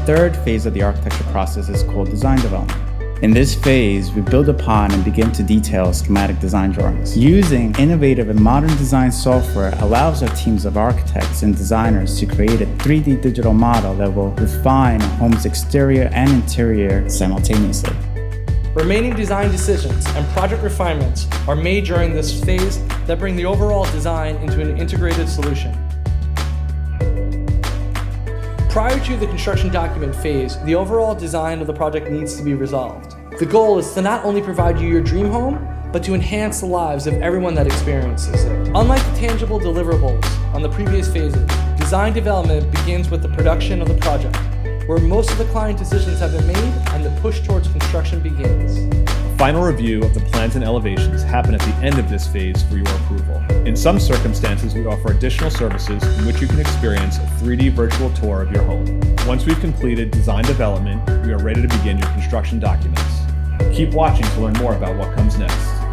third phase of the architecture process is called design development. In this phase, we build upon and begin to detail schematic design drawings. Using innovative and modern design software allows our teams of architects and designers to create a 3D digital model that will refine a home's exterior and interior simultaneously. Remaining design decisions and project refinements are made during this phase that bring the overall design into an integrated solution. Prior to the construction document phase, the overall design of the project needs to be resolved. The goal is to not only provide you your dream home, but to enhance the lives of everyone that experiences it. Unlike the tangible deliverables on the previous phases, design development begins with the production of the project, where most of the client decisions have been made and the push towards construction begins. Final review of the plans and elevations happen at the end of this phase for your approval. In some circumstances, we offer additional services in which you can experience a 3D virtual tour of your home. Once we've completed design development, we are ready to begin your construction documents. Keep watching to learn more about what comes next.